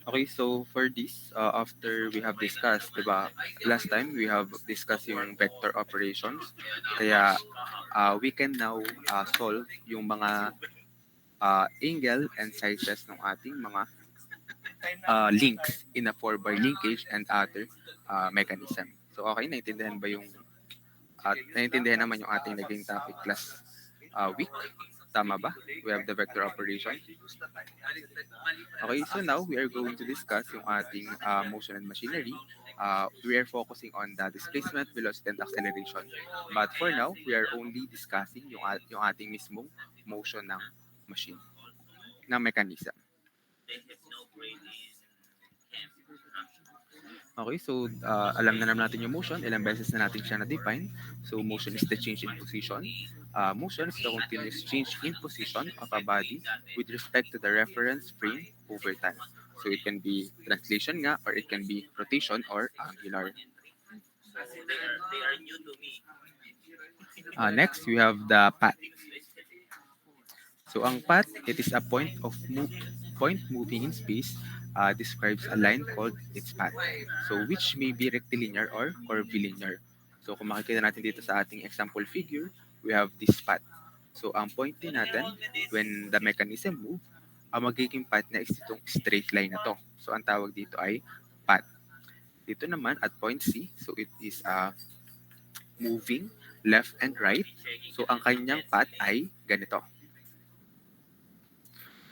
Okay, so for this, after we have discussed, diba, last time we have discussed yung vector operations. Kaya we can now solve yung mga angle and sizes ng ating mga links in a 4-bar linkage and other mechanism. So okay, naiintindihan naman yung ating naging topic last week. Tama ba? We have the vector operation. Okay, so now we are going to discuss yung ating motion and machinery. We are focusing on the displacement, velocity, and acceleration. But for now, we are only discussing yung ating mismong motion ng machine, ng mechanism. Okay, so alam na naman natin yung motion. Ilang beses na natin siya na-define. So motion is the change in position. Motion is the continuous change in position of a body with respect to the reference frame over time. So it can be translation nga, or it can be rotation or angular. Next, we have the path. So ang path, it is a point moving in space, describes a line called its path. So which may be rectilinear or curvilinear. So kung makikita natin dito sa ating example figure, we have this path. So ang point din natin, when the mechanism move, ang magiging path na is itong straight line na to. So ang tawag dito ay path. Dito naman at point C, so it is moving left and right. So ang kanyang path ay ganito.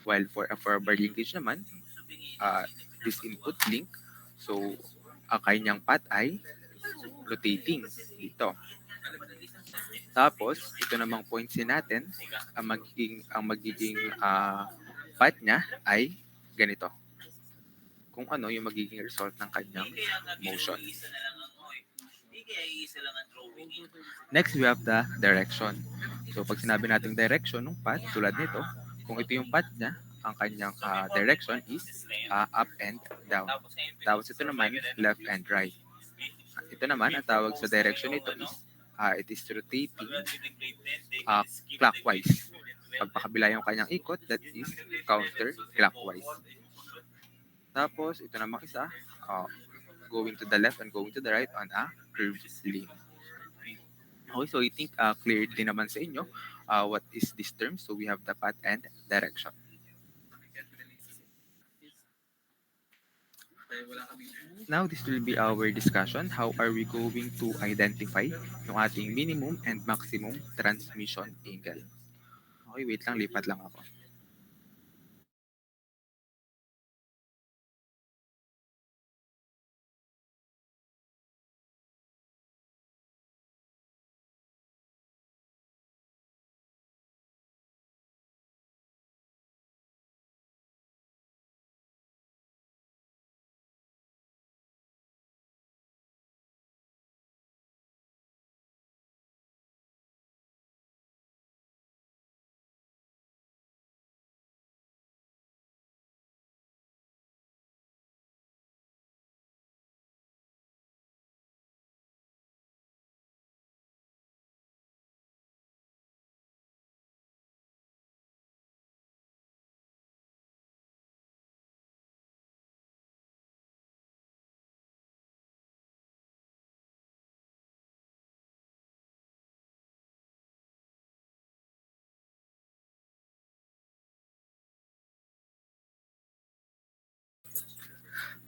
While for a forward linkage naman, this input link, so ang kanyang path ay rotating dito. Tapos, ito namang points natin, ang magiging path niya ay ganito. Kung ano yung magiging result ng kanyang motion. Next, we have the direction. So, pag sinabi natin direction ng path, tulad nito, kung ito yung path niya, ang kanyang direction is up and down. Tapos ito naman, left and right. Ito naman, ang tawag sa direction nito is, it is rotating clockwise. Pagpakabila yung kanyang ikot, that is counterclockwise. Tapos, ito namang isa, going to the left and going to the right on a curved lane. Okay, so I think clear din naman sa inyo what is this term. So we have the path and direction. Now, this will be our discussion. How are we going to identify yung ating minimum and maximum transmission angle? Okay, wait lang, lipat lang ako.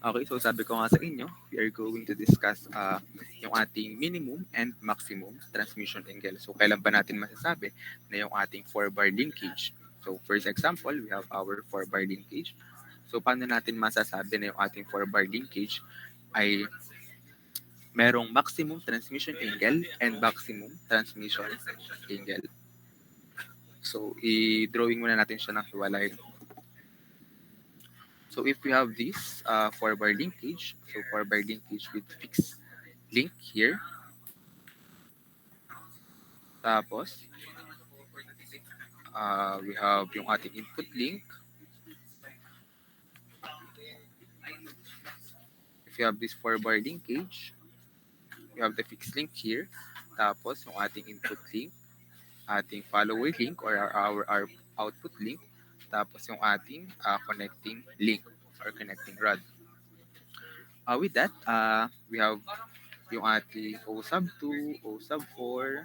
Okay, so sabi ko nga sa inyo, we are going to discuss yung ating minimum and maximum transmission angle. So kailan ba natin masasabi na yung ating 4-bar linkage? So first example, we have our 4-bar linkage. So paano natin masasabi na yung ating 4-bar linkage ay merong maximum transmission angle and maximum transmission angle? So i-drawing muna natin siya ng hiwalay. So if we have this 4-bar linkage, so 4-bar linkage with fixed link here. Tapos, we have yung ating input link. If you have this 4-bar linkage, we have the fixed link here. Tapos, yung ating input link, ating follower link or our output link. Tapos, yung ating connecting link. or connecting rod. With that, we have yung ating O sub 2, O sub 4,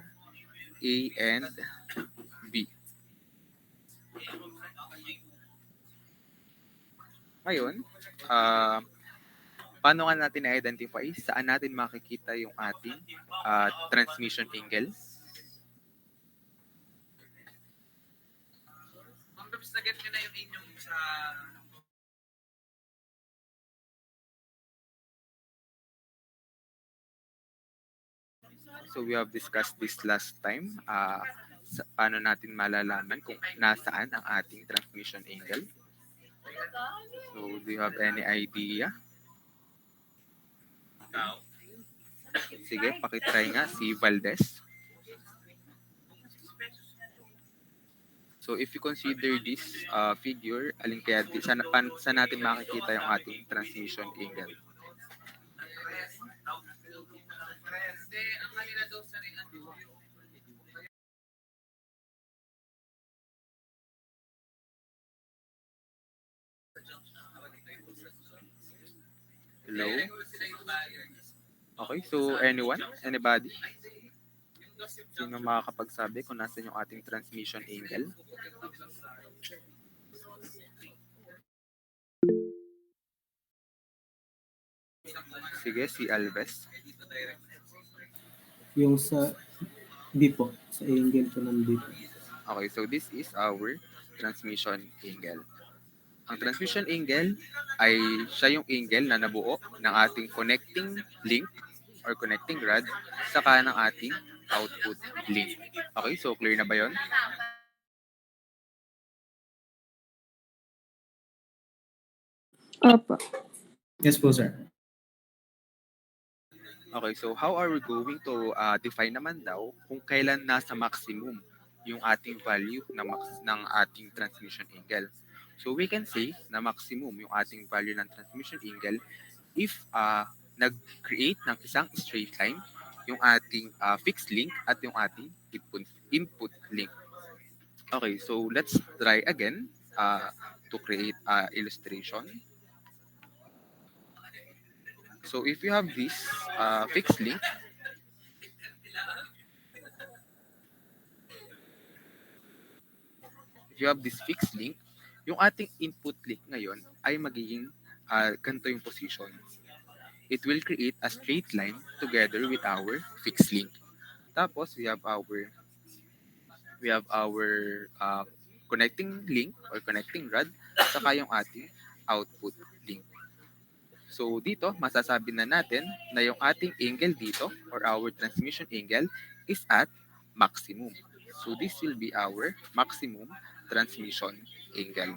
A, and B. Ngayon, ah, paano nga natin na-identify saan natin makikita yung ating transmission angle? So we have discussed this last time. Paano natin malalaman kung nasaan ang ating transmission angle? So do you have any idea? Sige, pakitry nga si Valdez. So if you consider this figure, alin kaya saan natin makikita yung ating transmission angle? Hello? Okay, so anyone? Anybody? Sino makakapagsabi kung nasan yung ating transmission angle? Sige, si Alves. Yung sa B po, sa angle po ng B po. Okay, so this is our transmission angle. Ang transmission angle ay siya yung angle na nabuo ng ating connecting link or connecting rod saka ng ating output link. Okay, so clear na ba yon? Opo. Yes po, sir. Okay, so how are we going to define naman daw kung kailan nasa maximum yung ating value ng ating transmission angle? So we can say na maximum yung ating value ng transmission angle if nag-create ng isang straight line yung ating fixed link at yung ating input link. Okay, so let's try again to create illustration. So if you have this fixed link, yung ating input link ngayon ay magiging ganito yung position. It will create a straight line together with our fixed link. Tapos we have our connecting link or connecting rod saka yung ating output link. So dito, masasabi na natin na yung ating angle dito or our transmission angle is at maximum. So this will be our maximum transmission angle.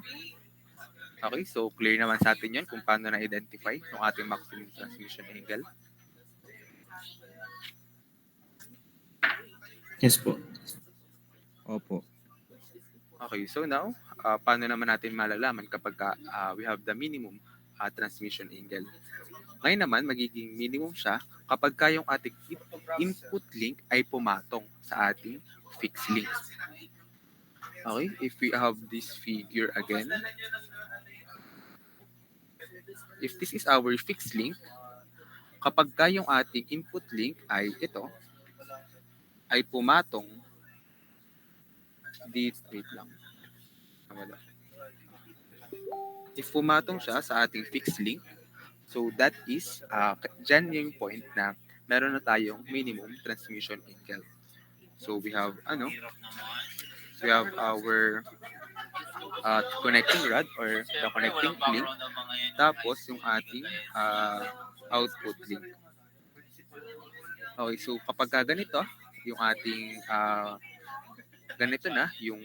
Okay, so clear naman sa atin yun kung paano na-identify yung ating maximum transmission angle. Yes po. Opo. Okay, so now, paano naman natin malalaman kapag we have the minimum transmission angle? Ngayon naman, magiging minimum siya kapag yung ating input link ay pumatong sa ating fixed link. Okay, if we have this figure again, if this is our fixed link, kapag yung ating input link ay ito, ay pumatong dito, wait lang. If pumatong siya sa ating fixed link, so that is dyan yung point na meron na tayong minimum transmission angle. So we have our connecting rod or the connecting link, tapos yung ating output link. Okay, so kapag ganito, yung ating ganito na yung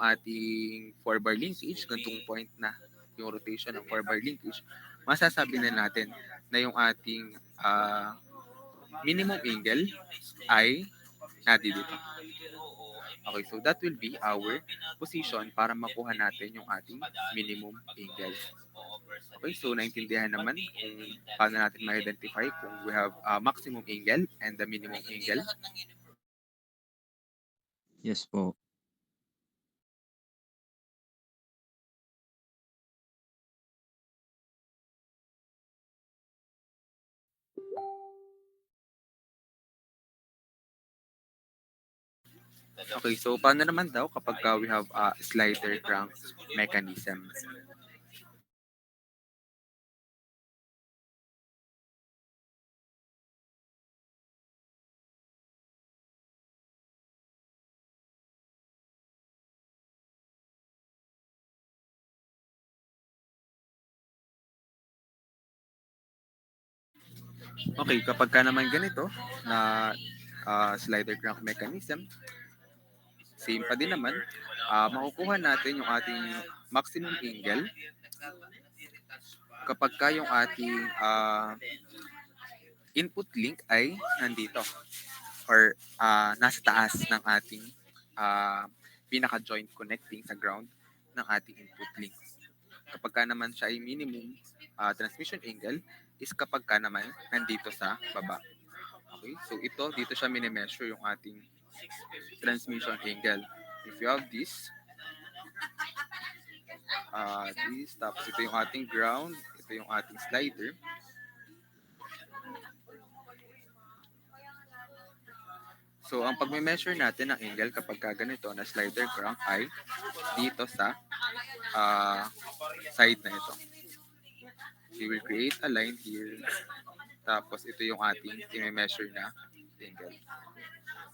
ating 4-bar linkage, ganitong point na yung rotation ng 4-bar linkage, masasabi na natin na yung ating minimum angle ay dito. Okay, so that will be our position para makuha natin yung ating minimum angle. Okay, so naintindihan naman kung paano natin ma-identify kung we have maximum angle and the minimum angle. Yes po. Okay, so paano naman daw kapag we have a slider crank mechanism? Okay, kapag naman ganito na slider crank mechanism, same pa din naman, makukuha natin yung ating maximum angle kapag yung ating input link ay nandito or nasa taas ng ating pinaka-joint connecting sa ground ng ating input link. Kapag naman siya ay minimum transmission angle is kapag naman nandito sa baba. Okay, so ito, dito siya minimeasure yung ating transmission angle. If you have this, tapos ito yung ating ground, ito yung ating slider. So, ang pagme-measure natin ng angle kapag ganito na slider crank ay dito sa side na ito. We will create a line here. Tapos, ito yung ating i-measure na angle.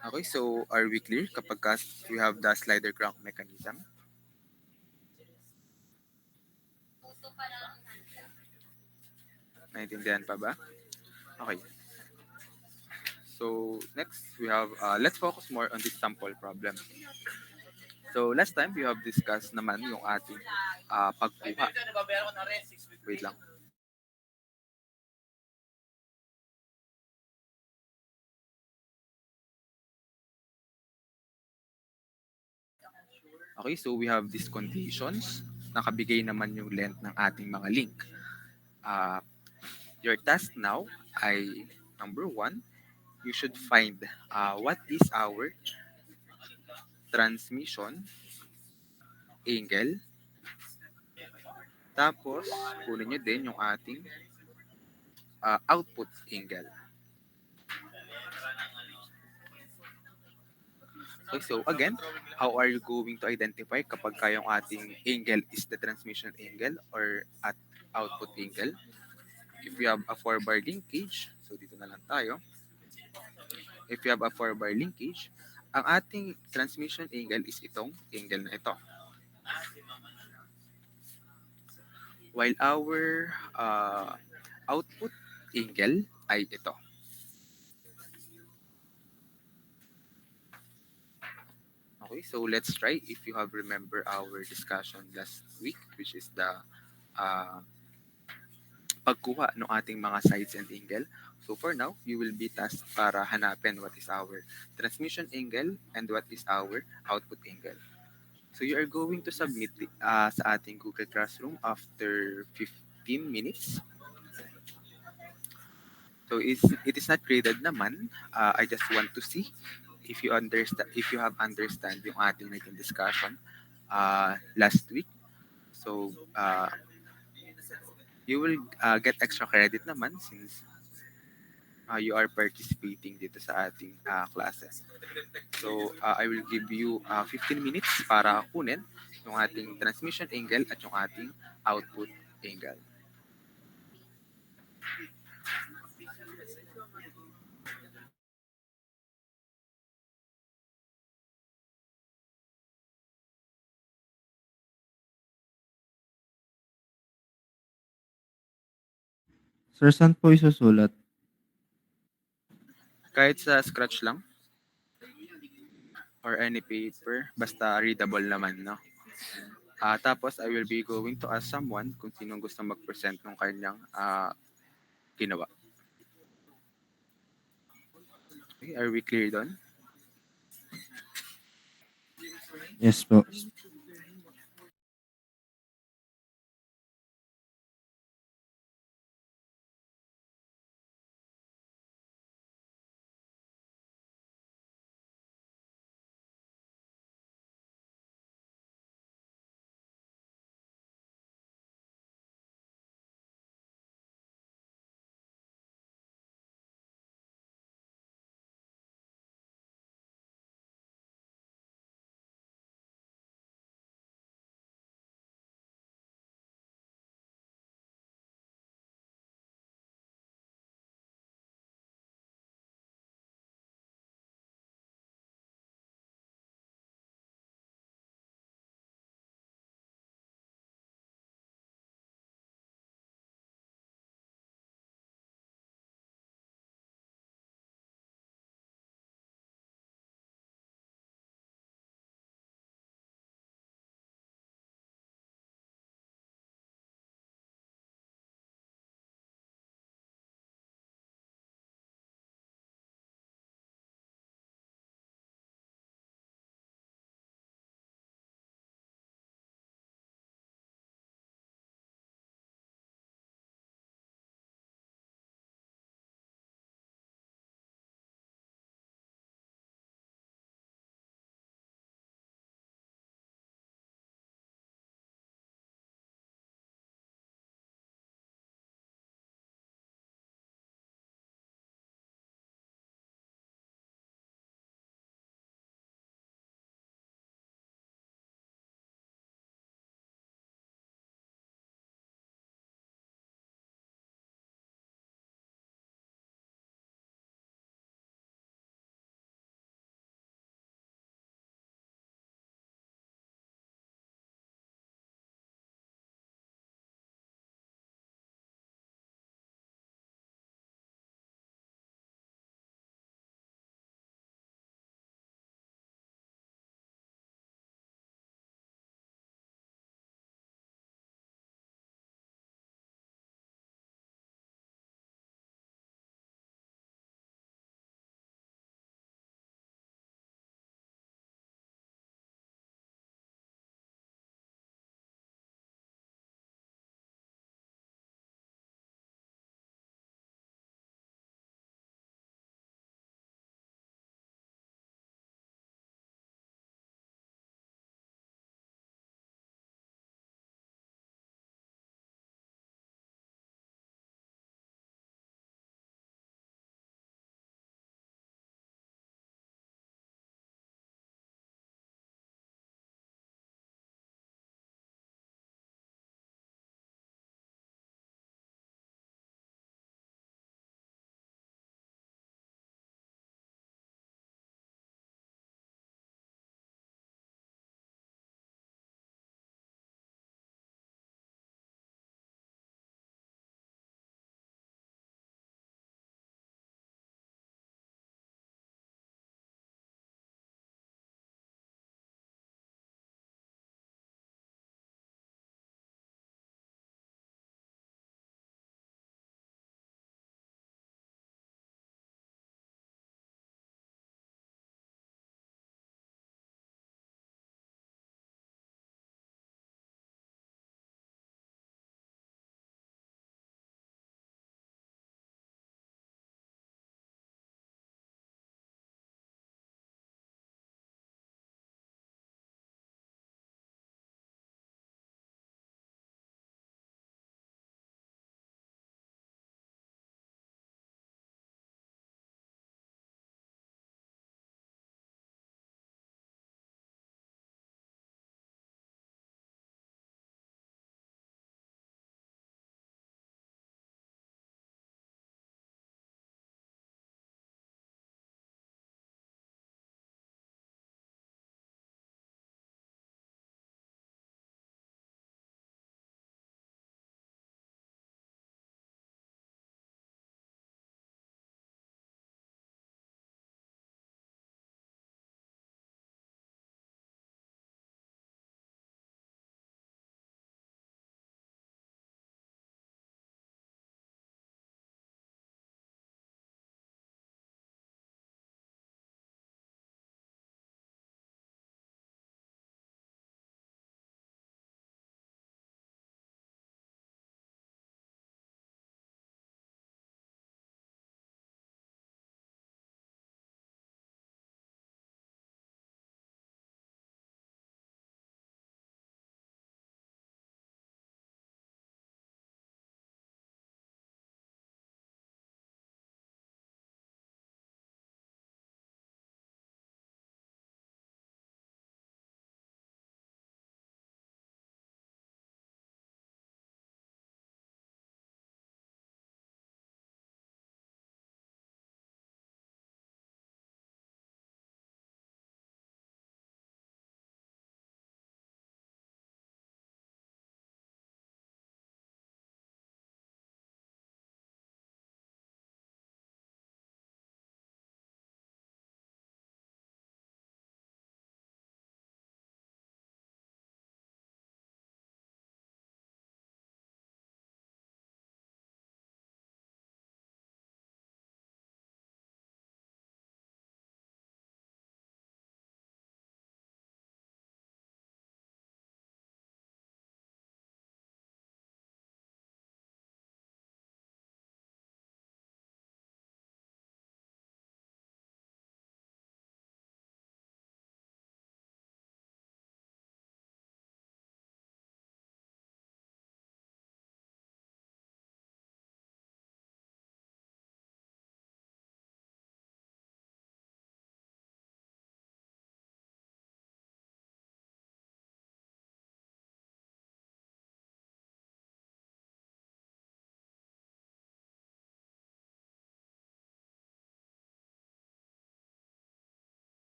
Okay, so are we clear kapag we have the slider crank mechanism? Naintindihan pa ba? Okay. So next we have let's focus more on this sample problem. So last time we have discussed naman yung ating pagkuha. Wait lang. Okay, so we have these conditions. Nakabigay naman yung length ng ating mga link. Your task now ay number 1, you should find what is our transmission angle. Tapos, kunin nyo din yung ating output angle. Okay, so again, how are you going to identify kapag yung ating angle is the transmission angle or at output angle? If you have a 4-bar linkage, so dito na lang tayo. If you have a 4-bar linkage, ang ating transmission angle is itong angle na ito. While our output angle ay ito. Okay, so let's try if you have remember our discussion last week, which is the pagkuha ng ating mga sides and angle. So for now, you will be tasked para hanapin what is our transmission angle and what is our output angle. So you are going to submit sa ating Google Classroom after 15 minutes. So it is not graded naman. I just want to see if you have understand yung ating naging discussion last week. So you will get extra credit naman since you are participating dito sa ating classes. So I will give you 15 minutes para kunin yung ating transmission angle at yung ating output angle. Sir, saan po isusulat? Kahit sa scratch lang or any paper, basta readable naman, no? Tapos I will be going to ask someone kung sinong gusto mag-present ng kanyang ginawa. Okay, are we clear doon? Yes po.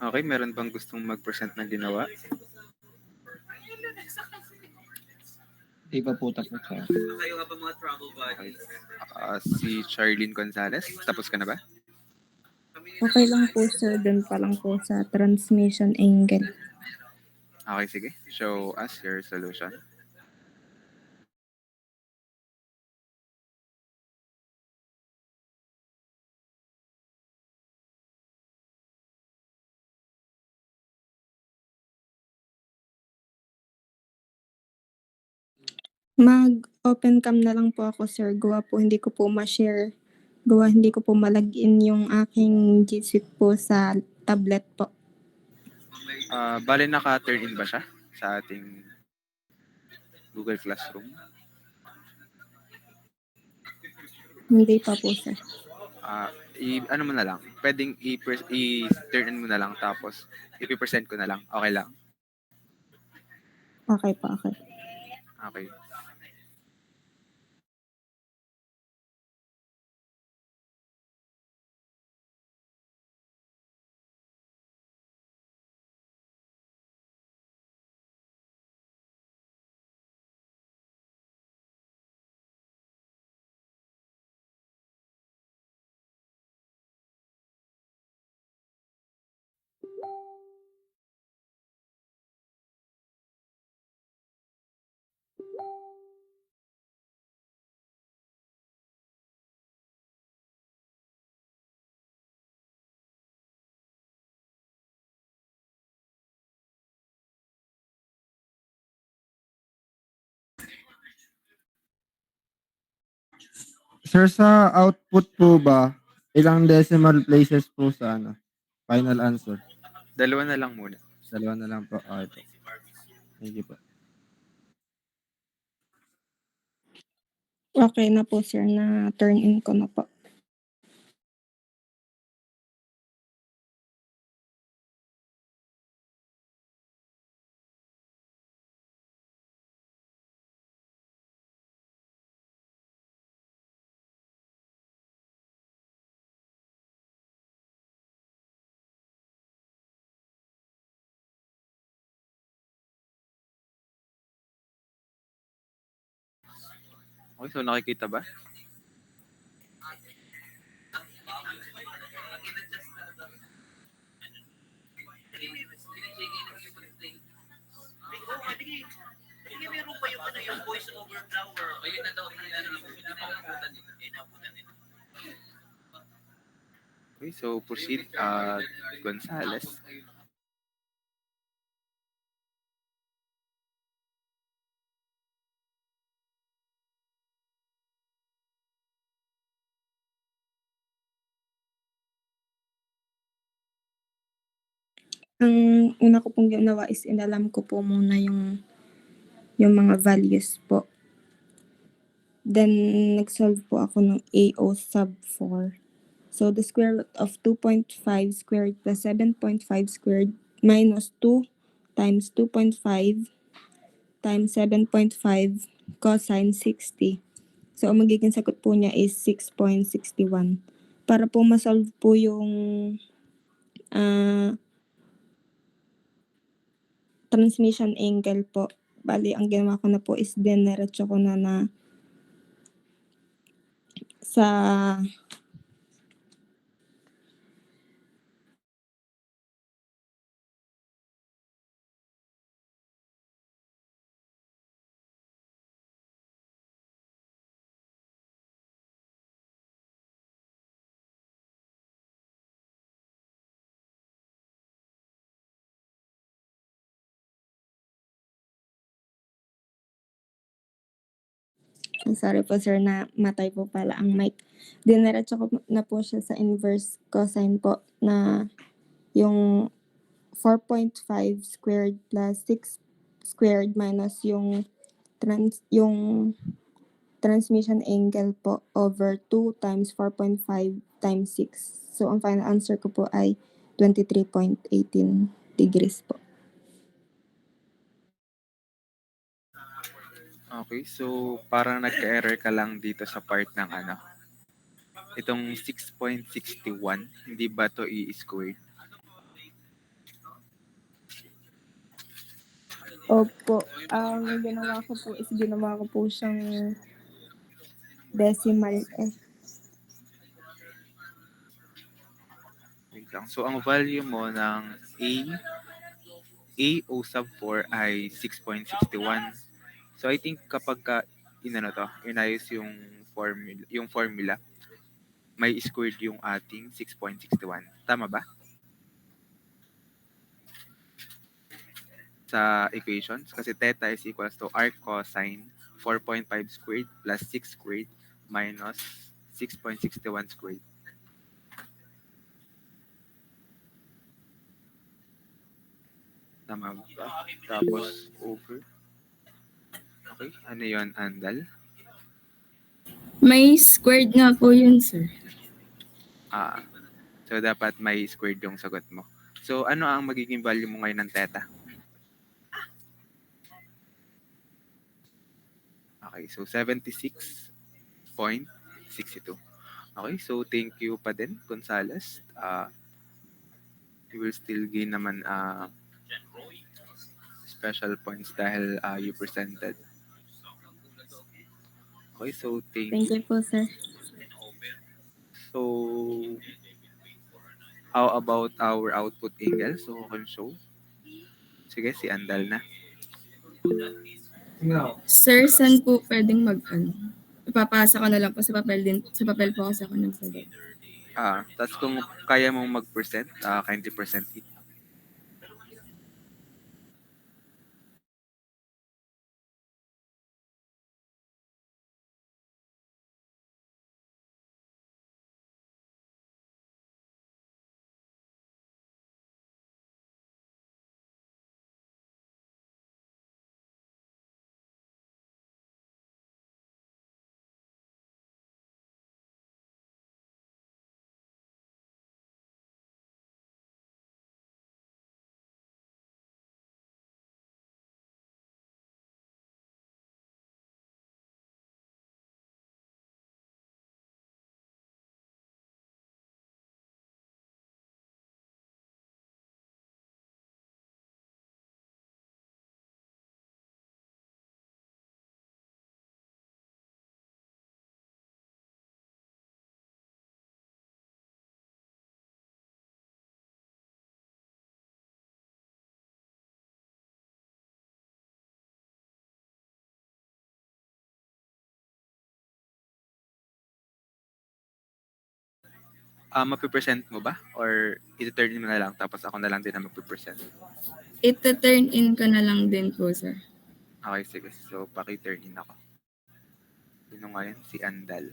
Okay, meron bang gustong mag-present ng ginawa? Di pa po tapos, sir. Okay. Si Charlene Gonzalez, tapos ka na ba? Okay lang po sir, dun pa lang po sa transmission angle. Okay, sige. Show us your solution. Mag-open cam na lang po ako sir, gawa po hindi ko po ma-share. Gawa hindi ko po malagin yung aking G Suite po sa tablet po. Bale, naka-turn in ba siya sa ating Google Classroom? Hindi pa po sir. Ano mo na lang, pwedeng i-turn in mo na lang tapos i-present ko na lang. Okay lang? Okay po, okay. Okay. Sir, sa output po ba, ilang decimal places po sa final answer? Dalawa na lang muna. Dalawa na lang po. Okay po. Thank you po. Okay na po sir, na turn in ko na po. Okay, so nakikita ba? Okay, so proceed, Gonzales. Ang una ko pong ginawa is inalam ko po muna yung mga values po. Then, nag-solve po ako ng AO sub 4. So, the square root of 2.5 squared plus 7.5 squared minus 2 times 2.5 times 7.5 cosine 60. So, ang magiging sagot po niya is 6.61. Para po masolve po yung transmission angle po, bali ang ginawa ko na po is dineretso ko na sa sorry po sir, na matay po pala ang mic. Dineretso ko na po siya sa inverse cosine po na yung 4.5 squared plus 6 squared minus yung transmission angle po over 2 times 4.5 times 6. So, ang final answer ko po ay 23.18 degrees po. Okay, so parang nagka-error ka lang dito sa part ng itong 6.61, hindi ba to i-squared? Opo. Ang ginawa ko po is ginawa ko po siyang decimal eh. Wait lang. So, ang value mo ng A O sub 4 ay 6.61. So, I think kapag inayos yung formula, may squared yung ating 6.61. Tama ba? Sa equations. Kasi theta is equals to arc cosine 4.5 squared plus 6 squared minus 6.61 squared. Tama ba? Tapos over. Okay. Ano yon, Andal? May squared nga po yun, sir. So, dapat may squared yung sagot mo. So, ano ang magiging value mo ngayon ng theta? Okay, so 76.62. Okay, so thank you pa din, Gonzales. You will still gain naman special points dahil you presented. Okay, so thank Thank you. you po, sir. So, how about our output angle? So, who can show? Sige, si Andal na. Sir, saan po pwedeng ipapasa ko na lang po sa papel din. Sa papel po kasi ako nagsagot. Tapos kung kaya mong mag-present, kindly present it. Mapipresent mo ba? Or iti-turn mo na lang tapos ako na lang din na mapipresent? Ita-turn in ko na lang din po, sir. Okay, sige. So, paki-turn in ako. Sino ngayon? Si Andal.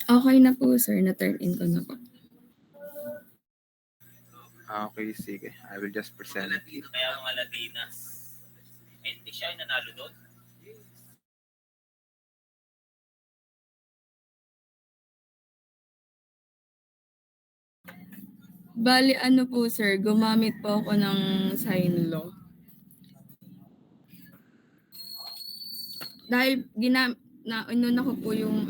Okay na po, sir. Na-turn in ko na po. Okay, sige. I will just present it. Kaya mga Latinas. Hindi siya yung nanalo doon. Bali, ano po, sir, gumamit po ako ng sign law. Dahil inuna ko po yung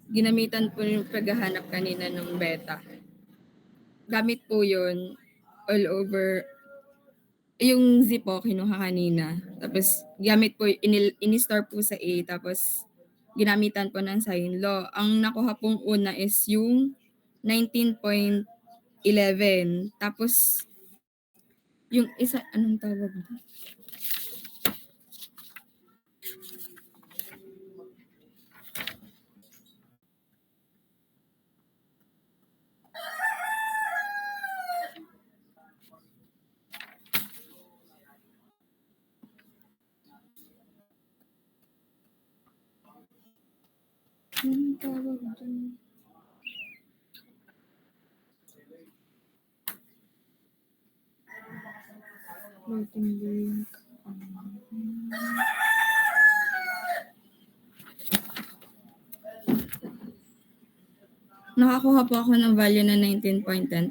ginamitan po yung paghahanap kanina ng beta. Gamit po yun all over yung Z po kinuha kanina. Tapos gamit po, in-store po sa A. Tapos ginamitan po ng sign law. Ang nakuha pong una is yung 19.11. Tapos yung isa, anong tawag doon? Anong tawag dun? Floating link. Nakakuha po ako ng value na 19.10.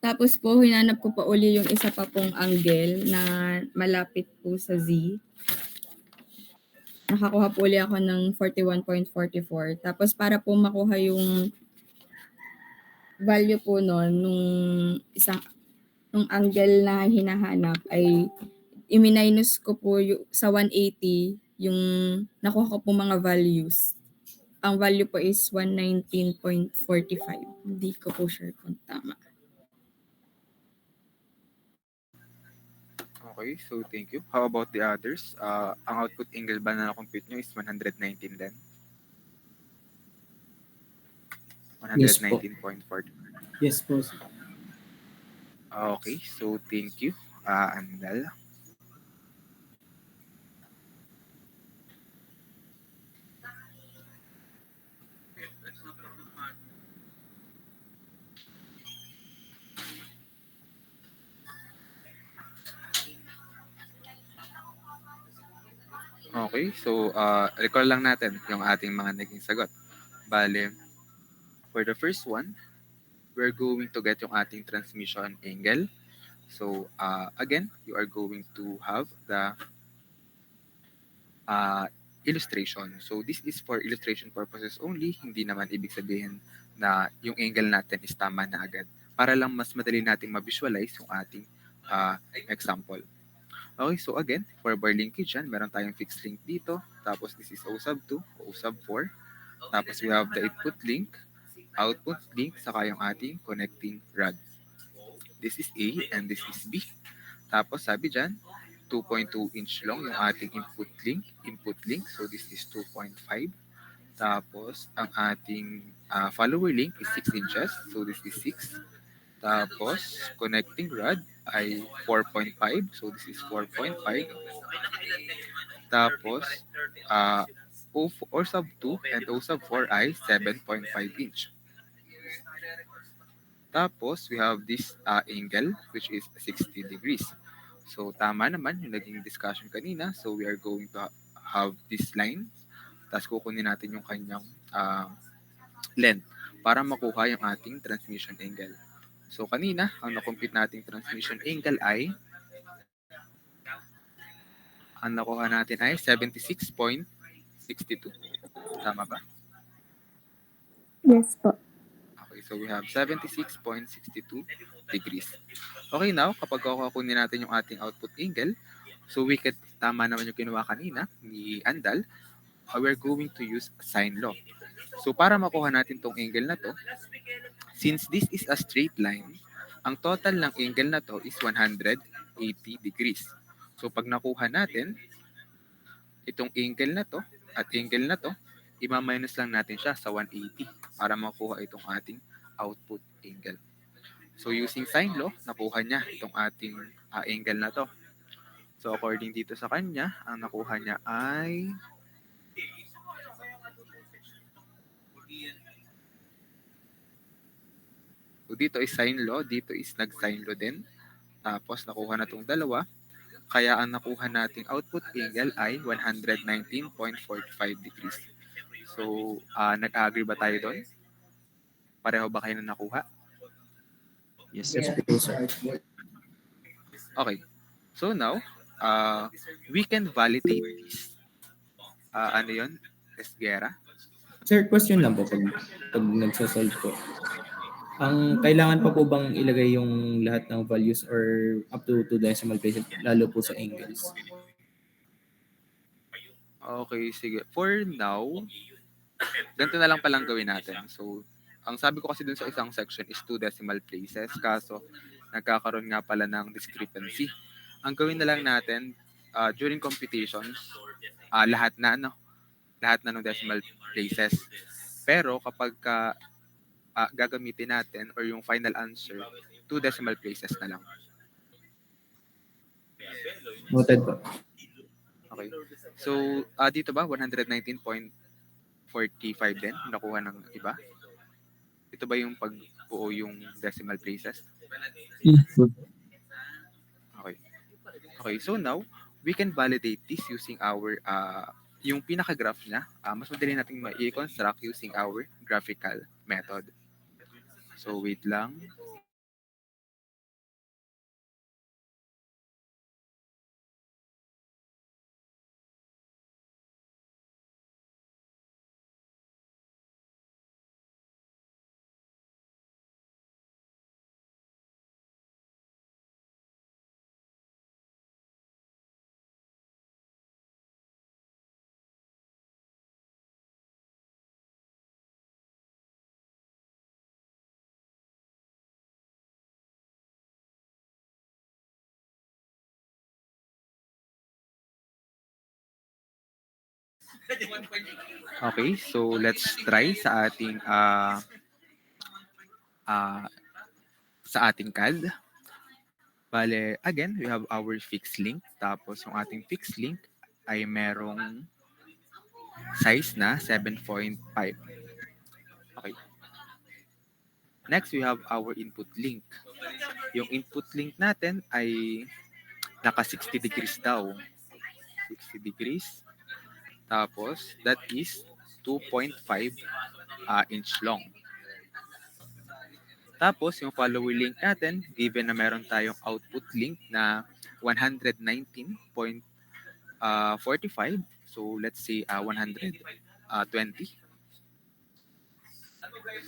Tapos po, hinanap ko pa uli yung isa pa pong angle na malapit po sa Z. Nakakuha po uli ako ng 41.44. Tapos para po makuha yung value po nun, nung angle na hinahanap ay i-minus ko po sa 180 yung nakuha ko po mga values. Ang value po is 119.45. Hindi ko po sure kung tama. Okay, so thank you. How about the others? Ang output angle ba na na-compute nyo is 119 din? Yes po. 119.4. Yes po, sir. Okay, so thank you, Andal. Okay, so recall lang natin yung ating mga naging sagot. Bale, for the first one, we're going to get yung ating transmission angle. So again, you are going to have the illustration. So this is for illustration purposes only, hindi naman ibig sabihin na yung angle natin is tama na agad. Para lang mas madali nating ma-visualize yung ating example. Okay, so again, for bar linkage yan, meron tayong fixed link dito. Tapos this is O sub 2, O sub 4. Tapos we have the input link, output link, saka yung ating connecting rod. This is A and this is B. Tapos sabi dyan, 2.2 inch long yung ating input link. So this is 2.5. Tapos ang ating follower link is 6 inches. So this is 6. Tapos connecting rod ay 4.5. So this is 4.5. Tapos O sub 2 and O sub 4 ay 7.5 inch. Tapos we have this angle which is 60 degrees. So tama naman yung naging discussion kanina. So we are going to have this line. Tapos kukunin natin yung kanyang length para makuha yung ating transmission angle. So kanina, ang na-compute nating transmission angle ay ang nakuha natin ay 76.62. Tama ba? Yes po. Okay, so we have 76.62 degrees. Okay, now, kapag kukunin natin yung ating output angle, so tama naman yung kinuha kanina ni Andal, we're going to use sine law. So para makuha natin tong angle na to, since this is a straight line, ang total ng angle na to is 180 degrees. So pag nakuha natin itong angle na to at angle na to, ima-minus lang natin siya sa 180 para makuha itong ating output angle. So using sine law, nakuha niya itong ating angle na to. So according dito sa kanya, ang nakuha niya ay so dito is sine law, dito is nag-sine law din. Tapos nakuha na itong dalawa. Kaya ang nakuha nating output angle ay 119.45 degrees. So nag-agree ba tayo doon? Pareho ba kayo na nakuha? Yes po, sir. Okay. So now, we can validate this. Ano yun? Esguera? Sir, question lang po pag nagsasolve po. Ang kailangan pa po bang ilagay yung lahat ng values or up to 2 decimal places, lalo po sa angles? Okay, sige. For now, ganito na lang palang gawin natin. So, ang sabi ko kasi dun sa isang section is 2 decimal places. Kaso, nagkakaroon nga pala ng discrepancy. Ang gawin na lang natin, during computations, lahat na ng decimal places. Pero kapag gagamitin natin or yung final answer, 2 decimal places na lang. Noted po. Okay. So, dito ba, 119.45 45 din, nakuha ng iba. Ito ba yung pagbuo yung decimal places? Yes po. Okay. Okay, so now, we can validate this using our, yung pinaka-graph niya, mas madali natin ma-construct using our graphical method. So, wait lang. Okay, so let's try sa ating ah, sa ating CAD. Bale, again, we have our fixed link. Tapos yung ating fixed link ay merong size na 7.5. Okay. Next, we have our input link. Yung input link natin ay naka 60 degrees daw. 60 degrees. Tapos, that is 2.5 inch long. Tapos, yung follower link natin, given na meron tayong output link na 119.45. So, let's say 120.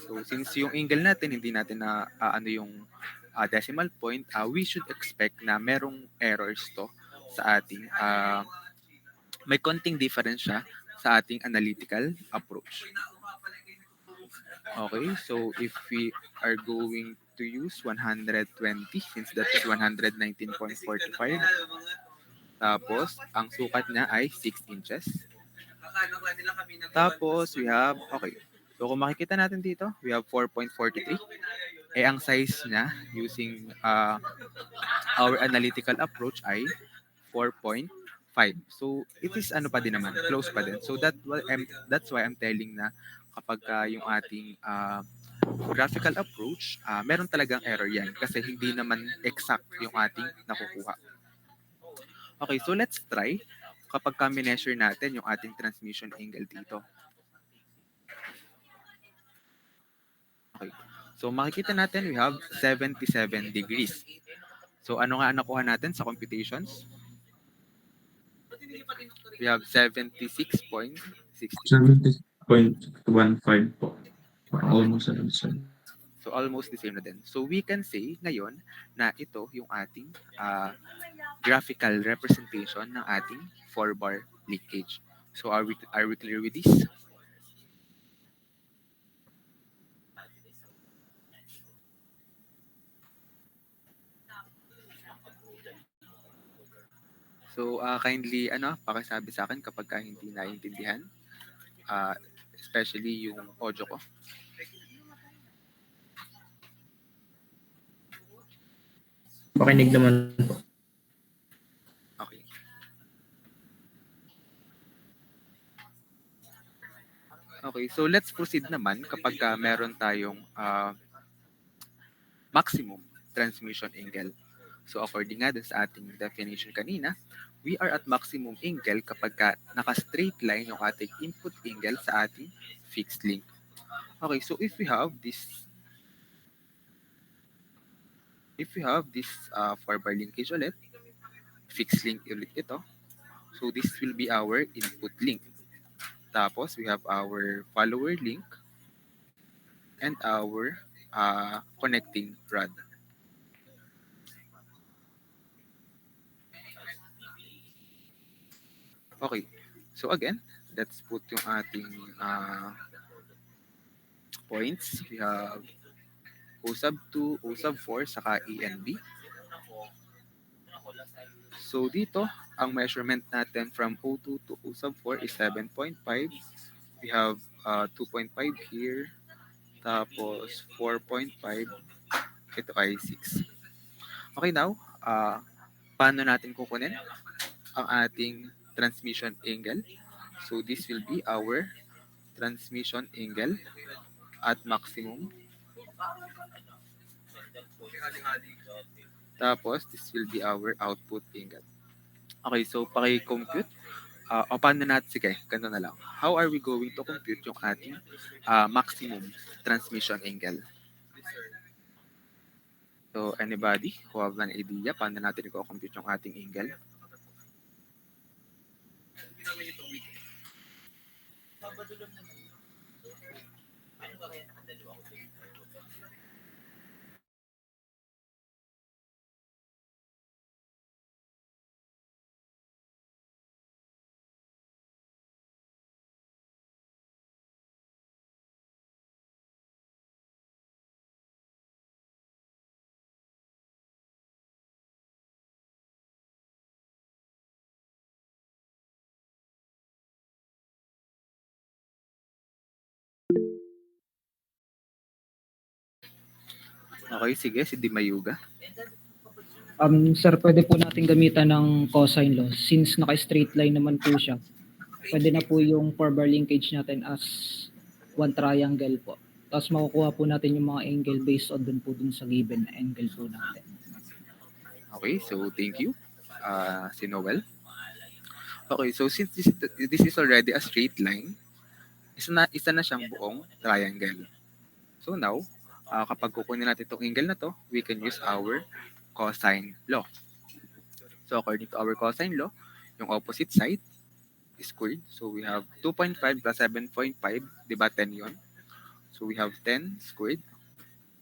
So, since yung angle natin, hindi natin na ano yung decimal point, we should expect na merong errors to sa ating, may konting difference siya sa ating analytical approach. Okay, so if we are going to use 120, since that is 119.45, tapos ang sukat niya ay 6 inches. Tapos we have, okay, so kung makikita natin dito, we have 4.43. Eh ang size niya using our analytical approach ay 4.5. So it is ano pa din naman, close pa din. So that's why I'm telling na kapag yung ating graphical approach, meron talagang error yan kasi hindi naman exact yung ating nakukuha. Okay, so let's try kapag measure natin yung ating transmission angle dito. Okay, so makikita natin we have 77 degrees. So ano nga ang nakuha natin sa computations? We have 76.60. 70.15 po. Almost ano siya. So almost the same na din. So we can say ngayon na ito yung ating graphical representation ng ating 4-bar leakage. So are we clear with this? So kindly pakisabi sa akin kapag hindi naiintindihan, especially yung audio ko. Pakinig naman po. Okay. Okay, so let's proceed naman kapag meron tayong maximum transmission angle. So according nga dun sa ating definition kanina, we are at maximum angle kapag naka-straight line yung ating input angle sa ating fixed link. Okay, so if we have this 4-bar linkage ulit, fixed link ulit ito, so this will be our input link. Tapos we have our follower link and our connecting rod. Okay, so again, let's put yung ating points. We have O sub 2, O sub 4, saka A and B. So dito, ang measurement natin from O2 to O sub 4 is 7.5. We have 2.5 here. Tapos 4.5. Ito ay 6. Okay, now, paano natin kukunin ang ating transmission angle? So this will be our transmission angle at maximum. Tapos, this will be our output angle. Okay, so paki-compute. O paano natin, sige, ganito na lang. How are we going to compute yung ating maximum transmission angle? So, anybody who have an idea paano natin i-compute yung ating angle? Okay, sige, si Dimayuga. Sir, pwede po natin gamitan ng cosine law since naka-straight line naman po siya. Pwede na po yung four-bar linkage natin as one triangle po. Tapos makukuha po natin yung mga angle based on dun sa given angle po natin. Okay, so thank you, si Noel. Okay, so since this is already a straight line, isa na siyang buong triangle. So now, kapag kukunin natin itong angle na to, we can use our cosine law. So according to our cosine law, yung opposite side is squared. So we have 2.5 plus 7.5, di ba 10 yun? So we have 10 squared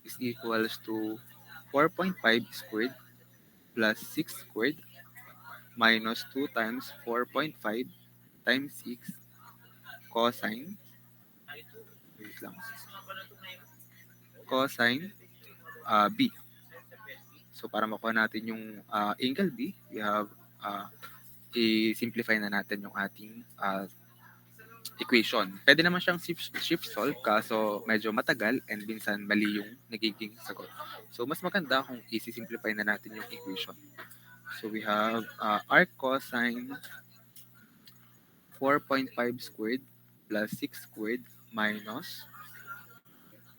is equals to 4.5 squared plus 6 squared minus 2 times 4.5 times 6 cosine, wait lang, cosine B. So para makuha natin yung angle B, we have i-simplify na natin yung ating equation. Pwede naman siyang shift solve kaso medyo matagal and minsan mali yung nagiging sagot. So mas maganda kung i-simplify na natin yung equation. So we have arc cosine 4.5 squared plus 6 squared minus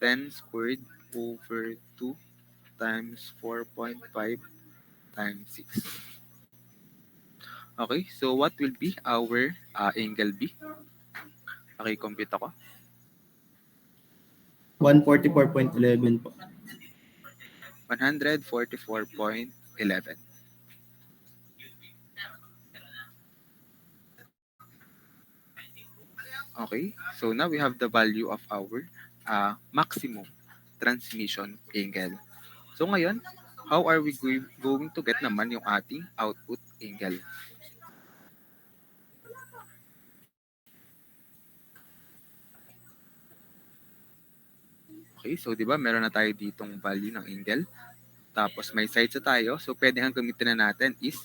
10 squared over 2 times 4.5 times 6. Okay, so what will be our angle B? Okay, compute ako. 144.11 po. 144.11. Okay, so now we have the value of our maximum transmission angle. So ngayon, how are we going to get naman yung ating output angle? Okay, so di ba meron na tayo ditong value ng angle. Tapos may sides na tayo. So pwede ang gamitin na natin is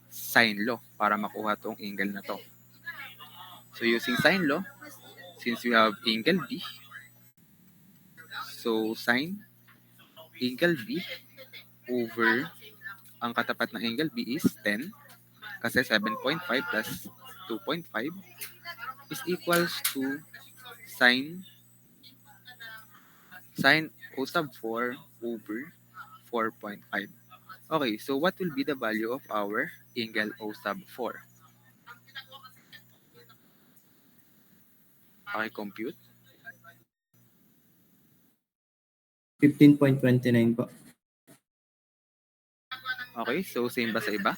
sine law para makuha tong angle na to. So using sine law, since we have angle B, so sine angle B over ang katapat ng angle B is 10 kasi 7.5 plus 2.5 is equals to sine O sub 4 over 4.5. Okay, so what will be the value of our angle O sub 4? Okay, compute. 15.29 po. Okay, so same ba sa iba?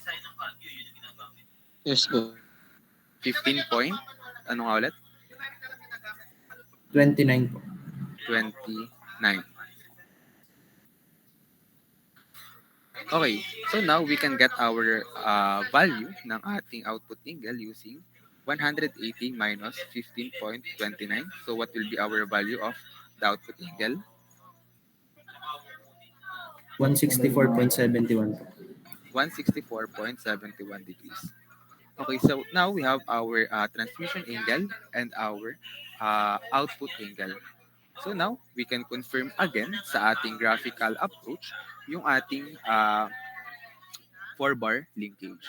Yes po. 15 point, ano nga ulit? 29 po. 29. Okay, so now we can get our value ng ating output angle using 180 minus 15.29. So what will be our value of the output angle? 164.71 po. 164.71 degrees. Okay, so now we have our transmission angle and our output angle. So now, we can confirm again sa ating graphical approach yung ating 4-bar linkage.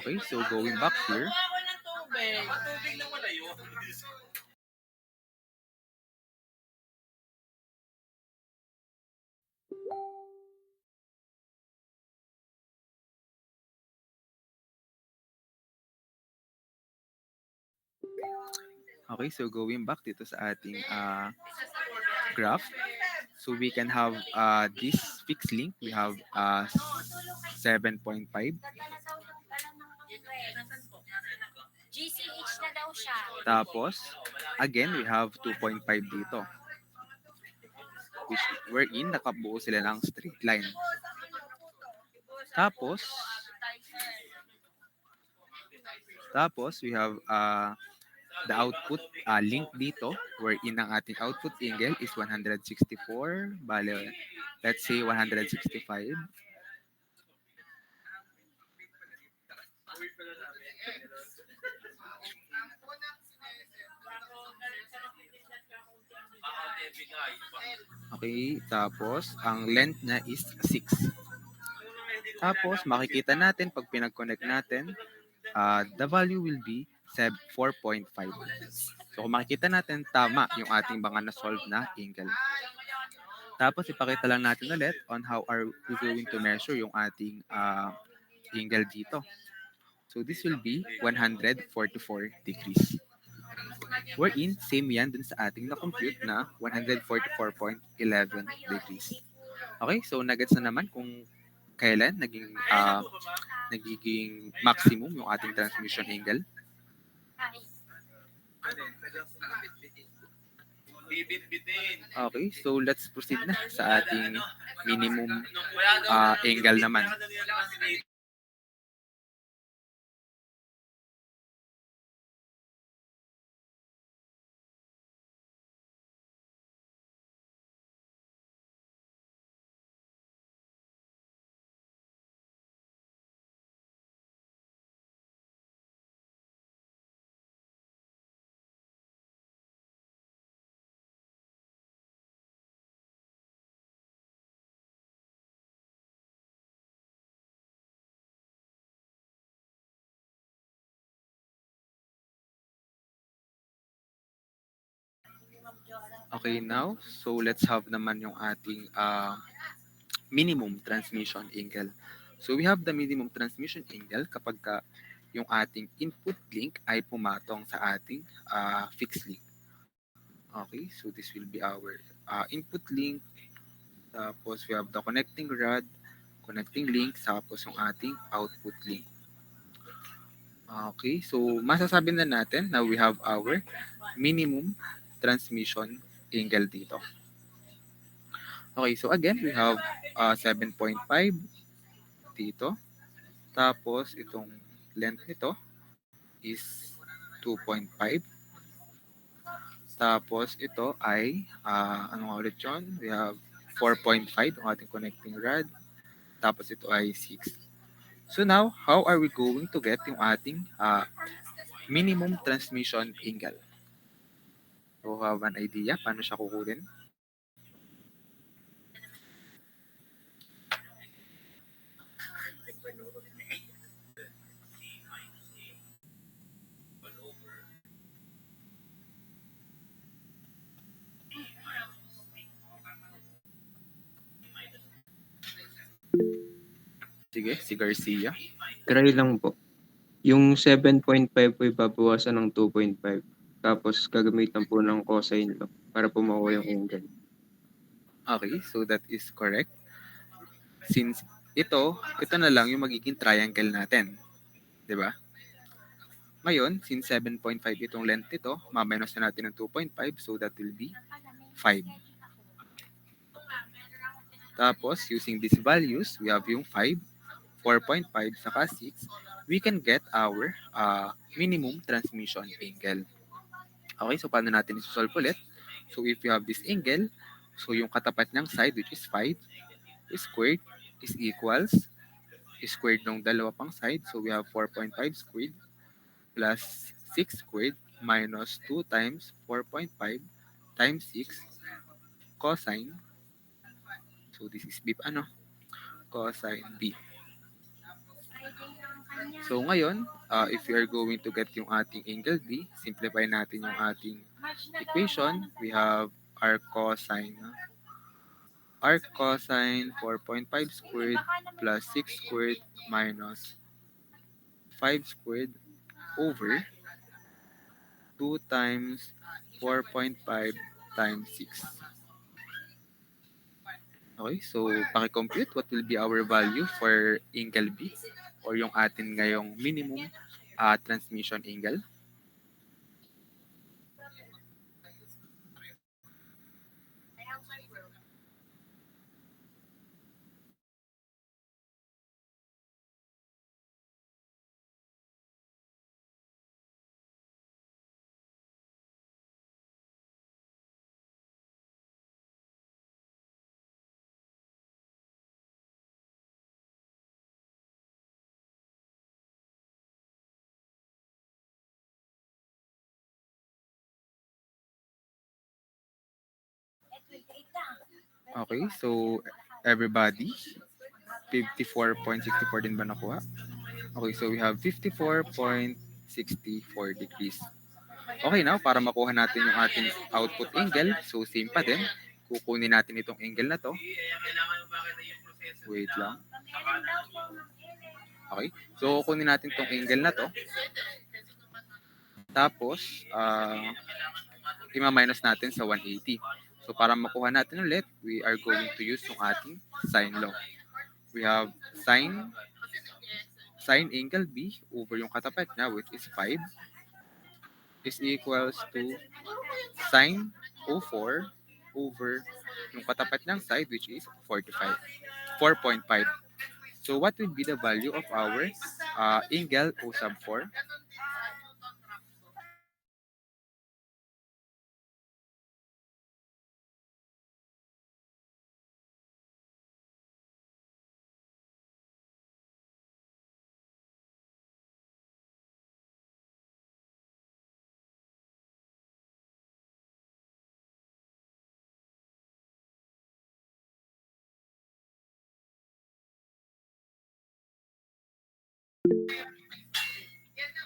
Okay, so going back here, Ako ng tubig. Tubig lang wala yun. okay, so going back dito sa ating graph, so we can have this fixed link. We have 7.5. GCH na daw siya. Tapos, again, we have 2.5 dito. Which wherein nakabuo sila ng straight line. Tapos we have the output link dito wherein ang ating output angle is 164. Bale, let's say 165. Okay, tapos ang length niya is 6. Tapos makikita natin pag pinag-connect natin, the value will be 4.5. So kung makikita natin, tama yung ating mga na-solve na angle. Tapos ipakita lang natin ulit on how are we going to measure yung ating angle dito. So this will be 144 degrees. Wherein, same yan dun sa ating na-compute na 144.11 degrees. Okay, so nagets na naman kung kailan nagiging maximum yung ating transmission angle. Okay, so let's proceed na sa ating minimum angle naman. Okay, now, so let's have naman yung ating minimum transmission angle. So we have the minimum transmission angle kapag yung ating input link ay pumatong sa ating fixed link. Okay, so this will be our input link. Tapos we have the connecting rod, connecting link, tapos yung ating output link. Okay, so masasabi na natin na we have our minimum transmission angle dito. Okay, so again, we have 7.5 dito. Tapos itong length nito is 2.5. Tapos ito ay, ano nga ulit yun? We have 4.5 ang ating connecting rod. Tapos ito ay 6. So now, how are we going to get yung ating minimum transmission angle? So have an idea paano siya kukunin? Sige, si Garcia. Try lang po. Yung 7.5 po ibabawasan ng 2.5. Tapos gagamitan po ng cosine law para po makuha yung angle. Okay, so that is correct. Since ito na lang yung magiging triangle natin. 'Di ba? Ngayon, since 7.5 itong length nito, ma-minus na natin ng 2.5, so that will be 5. Tapos, using these values, we have yung 5, 4.5, saka 6, we can get our minimum transmission angle. Okay, so paano natin isosolve ulit? So if you have this angle, so yung katapat niyang side, which is 5, squared is equals, squared ng dalawa pang side, so we have 4.5 squared plus 6 squared minus 2 times 4.5 times 6 cosine. So this is B, cosine B. So ngayon, if we are going to get yung ating angle B, simplify natin yung ating equation. We have arc cosine. Arc cosine 4.5 squared plus 6 squared minus 5 squared over 2 times 4.5 times 6. Okay, so paki-compute what will be our value for angle B or yung atin ngayong minimum transmission angle. Okay, so everybody, 54.64 din ba nakuha? Okay, so we have 54.64 degrees. Okay, now para makuha natin yung ating output angle, so same pa din. Kukunin natin itong angle na to. Wait lang. Okay, so kukunin natin itong angle na to. Tapos, ima-minus natin sa 180. So para makuha natin ulit, we are going to use yung ating sine law. We have sine angle B over yung katapat niya, which is 5, is equals to sine 04 over yung katapat ng side, which is 4.5. So what would be the value of our angle O sub 4?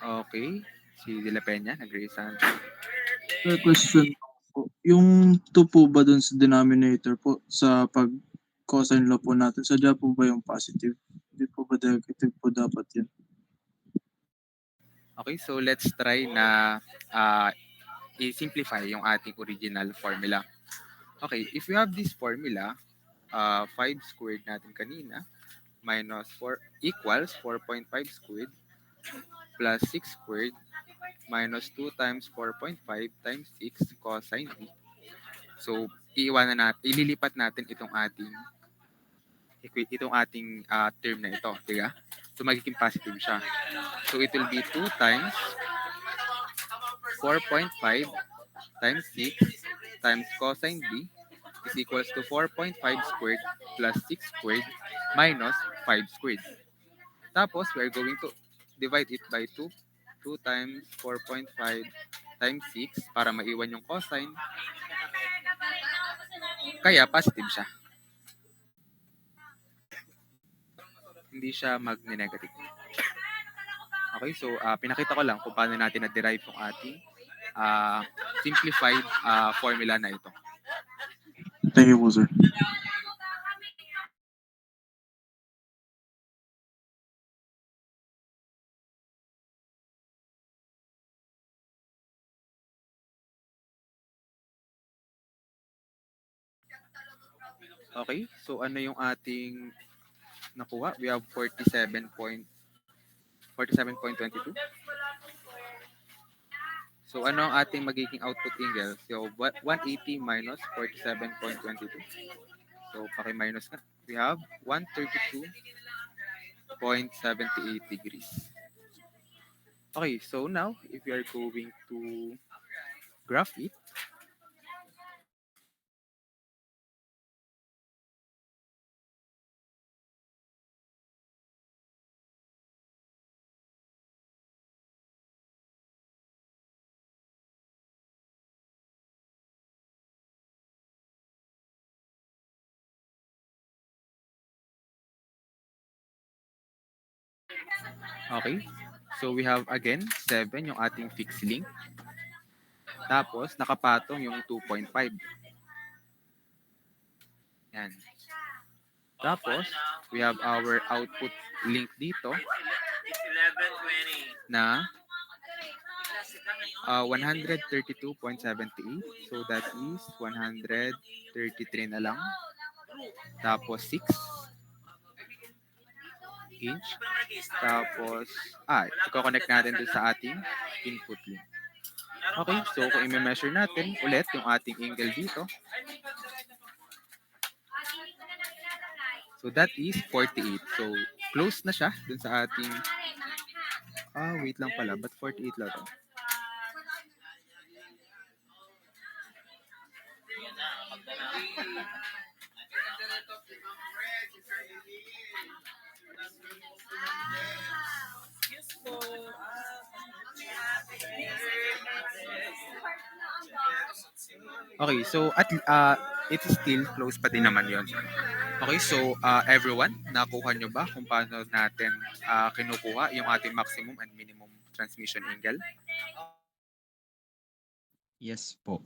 Okay, si De La Peña, nag-raise hand. Sir, question po. Yung 2 po ba dun sa denominator po sa pag cosine law po natin, sadya po ba yung positive? Hindi po ba negative po dapat yan? Okay, so let's try na i-simplify yung ating original formula. Okay, if we have this formula, 5 squared natin kanina minus 4 equals 4.5 squared plus 6 squared minus 2 times 4.5 times 6 cosine B. So, ililipat natin itong ating term na ito, diba? So, magiging positive siya. So, it will be 2 times 4.5 times 6 times cosine B is equals to 4.5 squared plus 6 squared minus 5 squared. Tapos, we are going to divide it by 2. 2 times 4.5 times 6 para maiwan yung cosine. Kaya positive siya. Hindi siya magne-negative. Okay, so pinakita ko lang kung paano natin na-derive yung ating simplified formula na ito. Thank you po, sir. Okay, so ano yung ating nakuha? We have 47.22. So ano ang ating magiging output angle? So 180 minus 47.22. So paki-minus na. We have 132.78 degrees. Okay, so now if we are going to graph it, Okay? So we have again 7 yung ating fixed link. Tapos nakapatong yung 2.5. Yan. Tapos we have our output link dito na 132.78. So that is 133 na lang. Tapos 6 inch. Tapos, i-connect natin dun sa ating input link. Okay, so kung i-measure natin ulit yung ating angle dito. So that is 48. So close na siya dun sa ating, wait lang pala, but 48 lang to? Okay, so it's still close pa din naman yon. Okay, so everyone, nakuha nyo ba kung paano natin kinukuha yung ating maximum and minimum transmission angle? Yes po.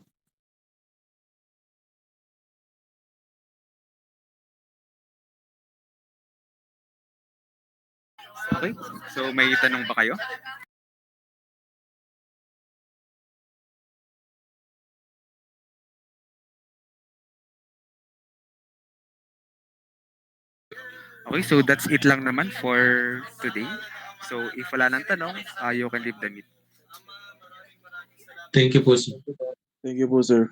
Okay, so may tanong ba kayo? Okay, so that's it lang naman for today. So if wala nang tanong, you can leave the meet. Thank you po, sir. Thank you po, sir.